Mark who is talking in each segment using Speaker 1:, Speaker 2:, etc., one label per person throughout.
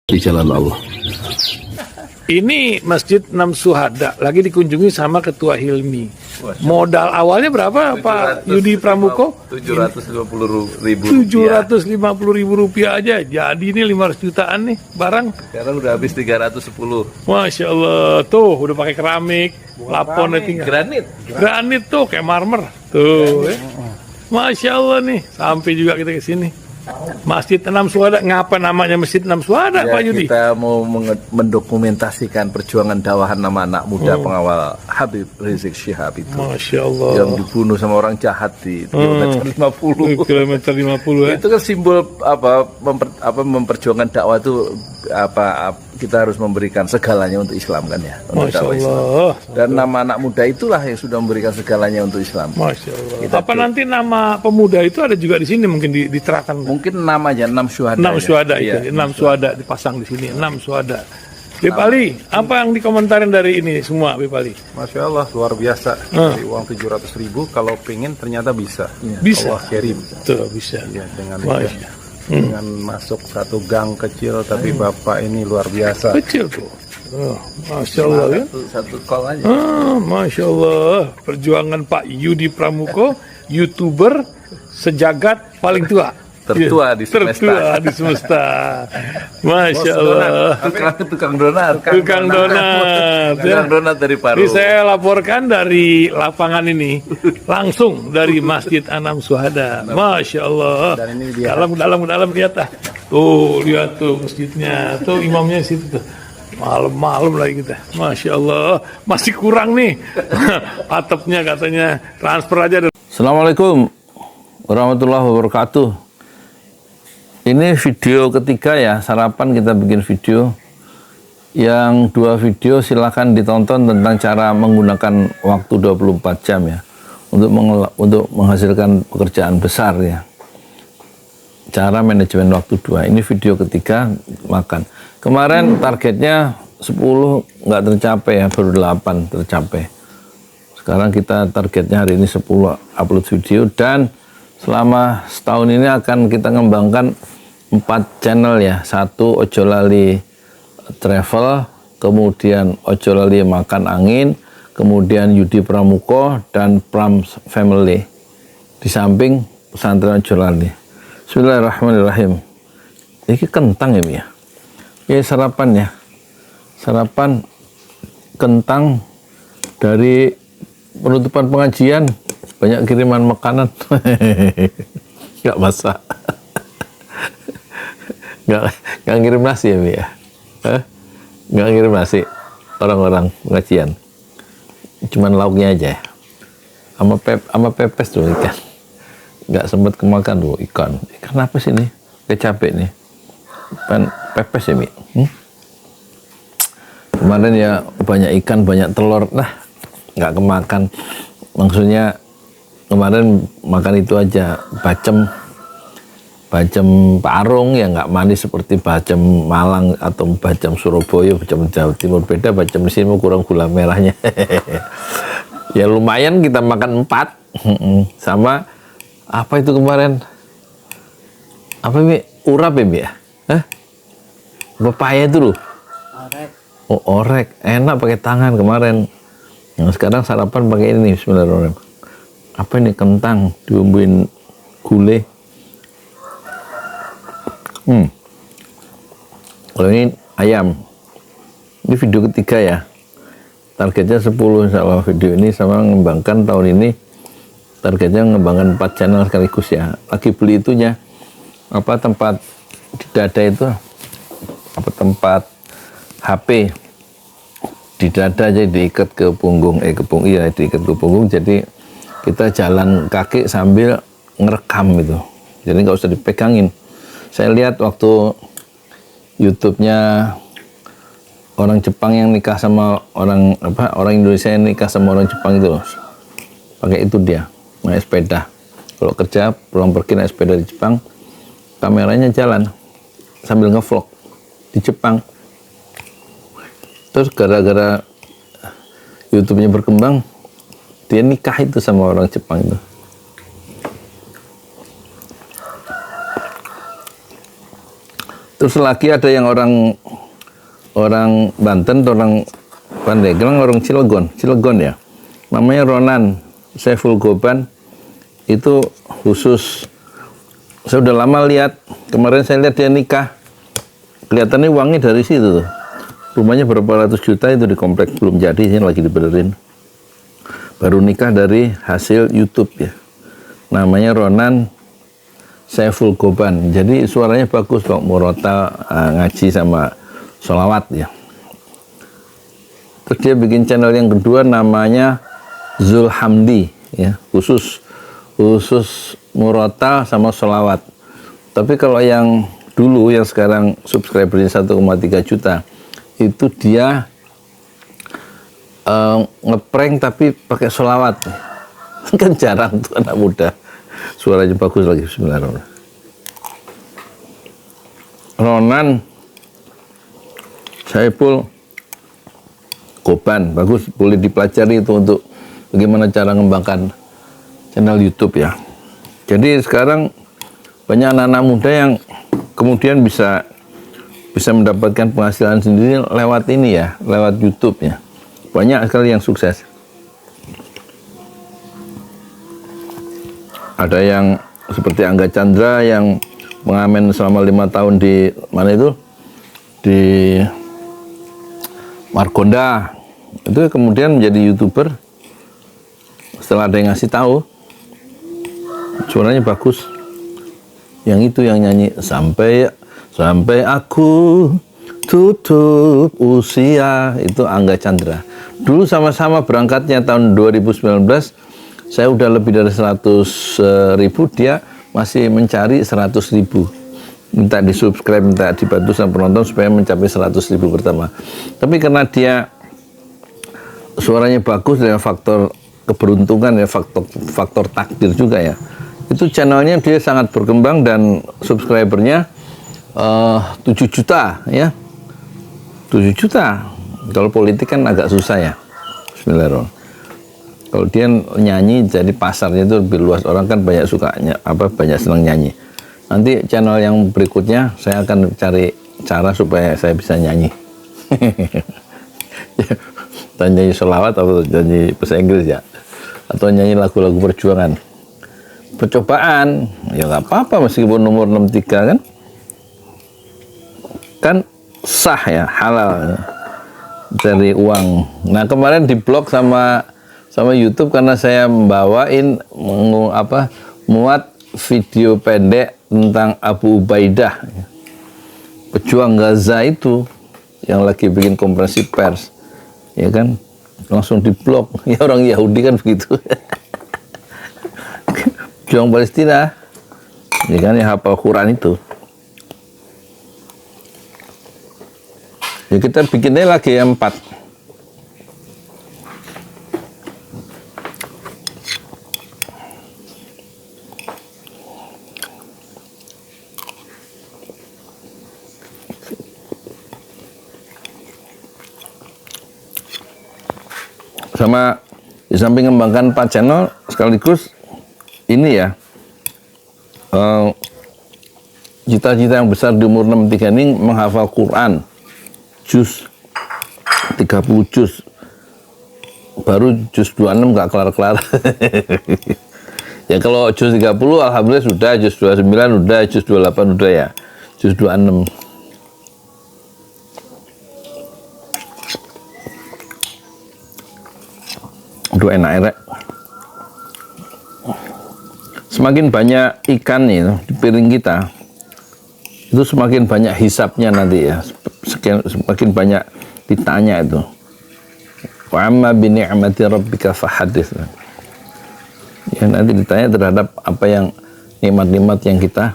Speaker 1: di jalan Allah.
Speaker 2: Ini Masjid Enam Syuhada lagi dikunjungi sama Ketua Hilmi. Modal awalnya berapa Pak Yudi Pramuko?
Speaker 3: 750.000
Speaker 2: Rp750.000 aja. Jadi ini 500 jutaan nih barang.
Speaker 3: Sekarang udah habis 310.
Speaker 2: Masya Allah, tuh udah pakai keramik, laponnya tinggal. Granit tuh kayak marmer. Tuh, Masya Allah nih, sampai juga kita ke sini. Masjid Enam Syuhada, ngapa namanya Masjid Enam Syuhada,
Speaker 3: Ya,
Speaker 2: Pak Yudi?
Speaker 3: kita mau mendokumentasikan perjuangan dakwah nama anak muda pengawal Habib Rizik Syihab itu.
Speaker 2: Masya Allah.
Speaker 3: Yang dibunuh sama orang jahat di kilometer 50.
Speaker 2: Kilometer 50 ya.
Speaker 3: Itu kan simbol memperjuangkan dakwah itu kita harus memberikan segalanya untuk Islam kan ya, untuk
Speaker 2: Masya
Speaker 3: dakwah Islam.
Speaker 2: Allah.
Speaker 3: Dan nama anak muda itulah yang sudah memberikan segalanya untuk Islam.
Speaker 2: Masya Allah. Apa nanti nama pemuda itu ada juga di sini mungkin diterapkan?
Speaker 3: Mungkin namanya 6 syuhada.
Speaker 2: 6 syuhada
Speaker 3: ya.
Speaker 2: itu, 6 syuhada dipasang di sini, 6 syuhada. Bip Ali, apa yang dikomentarin dari ini semua, Bip Ali?
Speaker 4: Masya Allah, luar biasa. Dari uang 700.000, kalau pengen ternyata bisa.
Speaker 2: Bisa.
Speaker 4: Allah kirim.
Speaker 2: Tuh, bisa.
Speaker 4: Ya, dengan masuk satu gang kecil, tapi Bapak ini luar biasa.
Speaker 2: Kecil tuh. Oh, Masya Allah ya.
Speaker 3: Satu call aja.
Speaker 2: Masya Allah. Perjuangan Pak Yudi Pramuko, YouTuber sejagat paling tua.
Speaker 3: Tertua di semesta.
Speaker 2: Tertua di semesta. Masya Allah.
Speaker 3: Tukang donat.
Speaker 2: Tukang donat.
Speaker 3: Tukang donat dari Paru.
Speaker 2: Ini saya laporkan dari lapangan ini, langsung dari Masjid Enam Syuhada. Masya Allah.
Speaker 4: Dan ini dia.
Speaker 2: Dalam lihat ah. Tuh lihat tuh masjidnya. Tuh imamnya di situ tuh. Malam-malam lagi kita. Masya Allah. Masih kurang nih. Atapnya katanya transfer aja.
Speaker 3: Assalamualaikum warahmatullahi wabarakatuh. Ini video ketiga ya, sarapan kita bikin video. Yang 2 video silakan ditonton tentang cara menggunakan waktu 24 jam ya, untuk menghasilkan pekerjaan besar ya. Cara manajemen waktu 2. Ini video ketiga makan. Kemarin targetnya 10 nggak tercapai ya, baru 8 tercapai. Sekarang kita targetnya hari ini 10 upload video, dan selama setahun ini akan kita ngembangkan 4 channel ya. 1 Ojo Lali Travel, kemudian Ojo Lali Makan Angin, kemudian Yudi Pramuko dan Pram Family. Di samping pesantren Ojo Lali. Bismillahirrahmanirrahim. Ini kentang ya, Mi ya. Ini sarapan ya. Sarapan kentang dari penutupan pengajian, banyak kiriman makanan. Nggak masak. Nggak ngirim nasi ya, Mi ya? Nggak ngirim nasi orang-orang pengajian. Cuman lauknya aja ya. Sama pepes tuh ikan. Nggak sempat kemakan tuh ikan. Ikan apa sih nih? Cabai nih. Pepes ya, Mi? Kemarin ya banyak ikan, banyak telur. Nah, nggak kemakan. Maksudnya kemarin makan itu aja, bacem Parung yang nggak manis seperti bacem Malang atau bacem Surabaya, bacem Jawa Timur. Beda bacem di sini kurang gula merahnya. Ya lumayan kita makan 4. Sama apa itu kemarin? Apa, Mi? Urap ya, Mi ya? Pepaya itu loh. Orek. Oh, orek. Enak pakai tangan kemarin. Nah, sekarang sarapan pakai ini. Bismillahirrahmanirrahim. Apa ini? Kentang diumbuin gulai. Kalau ini ayam. Ini video ketiga ya. Targetnya 10 sama video ini, sama mengembangkan tahun ini. Targetnya mengembangkan 4 channel sekaligus ya. Lagi beli itunya. Apa tempat di dada itu? Apa tempat HP di dada aja diikat ke punggung. Diikat ke punggung. Jadi kita jalan kaki sambil ngerekam gitu. Jadi nggak usah dipegangin. Saya lihat waktu YouTube-nya orang Jepang yang nikah sama orang Indonesia yang nikah sama orang Jepang itu, pakai itu dia naik sepeda. Kalau kerja pulang pergi naik sepeda di Jepang, kameranya jalan sambil ngevlog di Jepang. Terus gara-gara YouTube-nya berkembang, dia nikah itu sama orang Jepang itu. Terus lagi ada yang orang Banten, orang Pandeglang, orang Cilegon ya. Namanya Ronan Saiful Goban. Itu khusus, saya udah lama lihat, kemarin saya lihat dia nikah. Kelihatannya uangnya dari situ tuh. Rumahnya berapa ratus juta itu di komplek, belum jadi, ini lagi dibenerin. Baru nikah dari hasil YouTube ya. Namanya Ronan Saiful Goban. Jadi suaranya bagus kok, murotal, ngaji sama sholawat ya. Terus dia bikin channel yang kedua namanya Zulhamdi ya, khusus murotal sama sholawat. Tapi kalau yang dulu yang sekarang subscribernya 1,3 juta itu dia ngeprank tapi pakai sholawat. Kan jarang tuh anak muda. Suaranya bagus lagi. Bismillahirrahmanirrahim. Ronan Saiful Goban, bagus, boleh dipelajari itu untuk bagaimana cara mengembangkan channel YouTube ya. Jadi sekarang banyak anak-anak muda yang kemudian bisa mendapatkan penghasilan sendiri lewat ini ya, lewat YouTube ya. Banyak sekali yang sukses. Ada yang seperti Angga Chandra yang mengamen selama 5 tahun di mana itu, di Margonda, itu kemudian menjadi YouTuber setelah ada yang ngasih tahu. Suaranya bagus. Yang itu yang nyanyi sampai aku tutup usia, itu Angga Chandra. Dulu sama-sama berangkatnya tahun 2019. Saya udah lebih dari 100.000, dia masih mencari 100.000. Minta di subscribe, minta dibantu sama penonton supaya mencapai 100.000 pertama. Tapi karena dia suaranya bagus dengan faktor keberuntungan ya, faktor takdir juga ya. Itu channelnya dia sangat berkembang dan subscribernya 7 juta ya. 7 juta. Kalau politik kan agak susah ya. Bismillahirrahmanirrahim. Kalau dia nyanyi jadi pasarnya itu lebih luas, orang kan banyak sukanya banyak senang nyanyi. Nanti channel yang berikutnya saya akan cari cara supaya saya bisa nyanyi. Nyanyi sholawat atau nyanyi bahasa Inggris ya, atau nyanyi lagu-lagu perjuangan. Percobaan ya nggak apa-apa meskipun umur 63 kan sah ya, halal dari uang. Nah kemarin diblok sama YouTube karena saya membawain muat video pendek tentang Abu Ubaidah, pejuang Gaza itu yang lagi bikin konferensi pers, ya kan, langsung diblok. Ya orang Yahudi kan begitu. Pejuang Palestina, ya kan, yang hafal Quran itu. Ya kita bikinnya lagi yang 4. Sama di samping mengembangkan 4 channel sekaligus ini ya, cita-cita yang besar di umur 63 ini menghafal Quran juz 30 juz, baru juz 26 nggak kelar-kelar. Ya kalau juz 30 alhamdulillah sudah, juz 29 udah, juz 28 udah ya, juz 26. Aduh enak. Semakin banyak ikan nih di piring kita, itu semakin banyak hisapnya nanti ya, semakin banyak ditanya itu. Wa amma bi ni'mati rabbika fahadits. Ya nanti ditanya terhadap apa yang nikmat-nikmat yang kita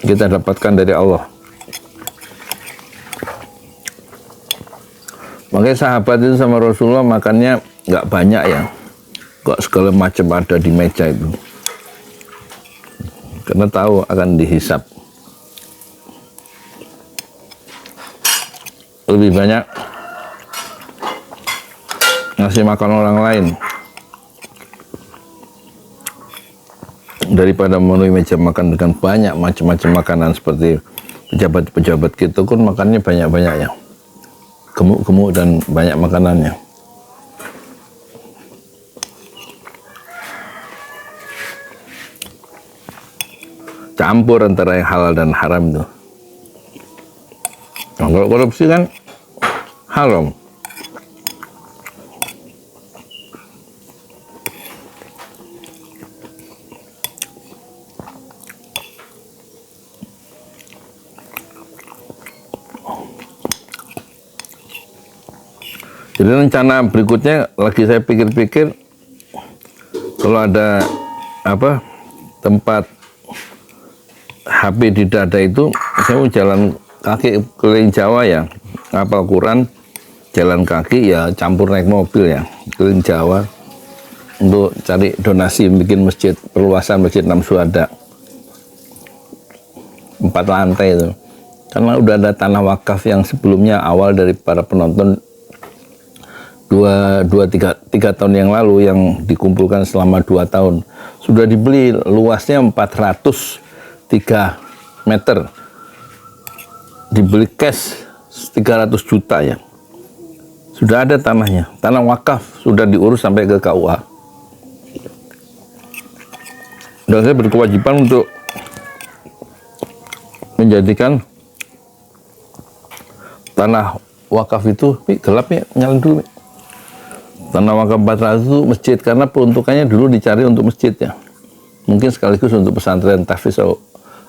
Speaker 3: dapatkan dari Allah. Makanya sahabat itu sama Rasulullah makannya nggak banyak ya, kok segala macam ada di meja itu, karena tahu akan dihisap. Lebih banyak ngasih makan orang lain. daripada memenuhi meja makan dengan banyak macam-macam makanan seperti pejabat-pejabat kita kan makannya banyak-banyak ya, gemuk-gemuk dan banyak makanannya. Campur antara yang halal dan haram itu. Nah, kalau korupsi kan haram. Jadi rencana berikutnya lagi saya pikir-pikir, kalau ada apa tempat HP di dada itu, saya mau jalan kaki keliling Jawa ya, ngapal Quran, jalan kaki ya campur naik mobil ya, keliling Jawa untuk cari donasi bikin masjid, perluasan Masjid Enam Syuhada 4 lantai itu. Karena udah ada tanah wakaf yang sebelumnya awal dari para penonton 3 tahun yang lalu yang dikumpulkan selama 2 tahun sudah dibeli, luasnya 403 meter, dibeli cash 300 juta ya, sudah ada tanahnya, tanah wakaf sudah diurus sampai ke KUA. Dan saya berkewajiban untuk menjadikan tanah wakaf itu, gelap ya, nyala dulu. Tanah wakaf 400 itu masjid, karena peruntukannya dulu dicari untuk masjid ya. Mungkin sekaligus untuk pesantren tahfiz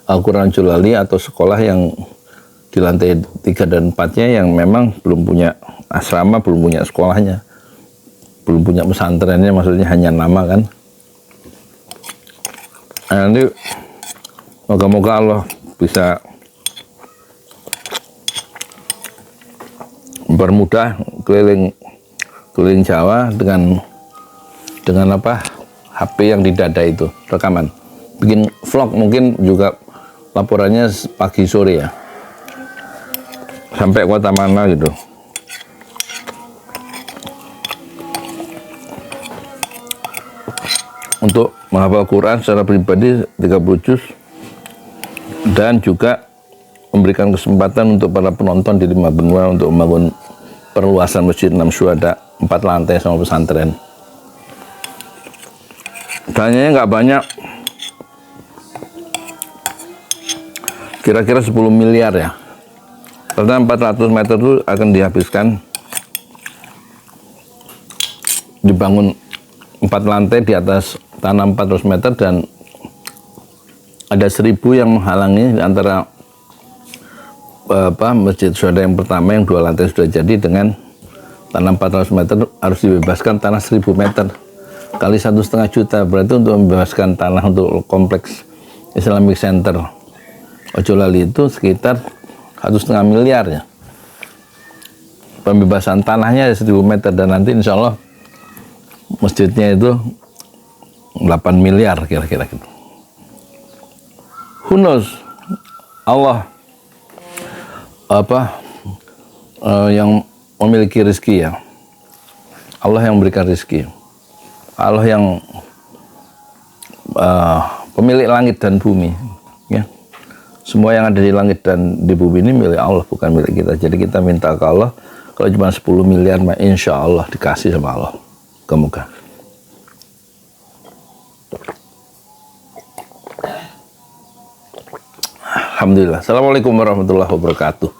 Speaker 3: Al-Quran Julali atau sekolah yang di lantai 3 dan 4-nya yang memang belum punya asrama, belum punya sekolahnya, belum punya pesantrennya, maksudnya hanya nama kan. Nah, nanti moga-moga Allah bisa mempermudah keliling Jawa dengan apa HP yang di dada itu, rekaman, bikin vlog, mungkin juga laporannya pagi sore ya, sampai kota mana gitu. Untuk menghafal Quran secara pribadi 30 juz, dan juga memberikan kesempatan untuk para penonton di 5 benua untuk membangun perluasan Masjid Enam Syuhada 4 lantai sama pesantren. Dananya nggak banyak, kira-kira 10 miliar ya, karena 400 meter itu akan dihabiskan dibangun 4 lantai di atas tanah 400 meter, dan ada 1000 yang menghalangi antara Masjid Syuhada yang pertama yang 2 lantai sudah jadi dengan tanah 400 meter, harus dibebaskan tanah 1000 meter kali 1,5 juta, berarti untuk membebaskan tanah untuk kompleks Islamic Center Ojolali itu sekitar 1,5 miliar ya, pembebasan tanahnya 1000 meter, dan nanti insya Allah masjidnya itu 8 miliar kira-kira gitu. Who knows, Allah yang memiliki rezeki ya, Allah yang memberikan rezeki, Allah yang pemilik langit dan bumi ya. Semua yang ada di langit dan di bumi ini milik Allah, bukan milik kita. Jadi kita minta ke Allah, kalau cuma 10 miliar mah insya Allah dikasih sama Allah. Semoga. Alhamdulillah. Assalamualaikum warahmatullahi wabarakatuh.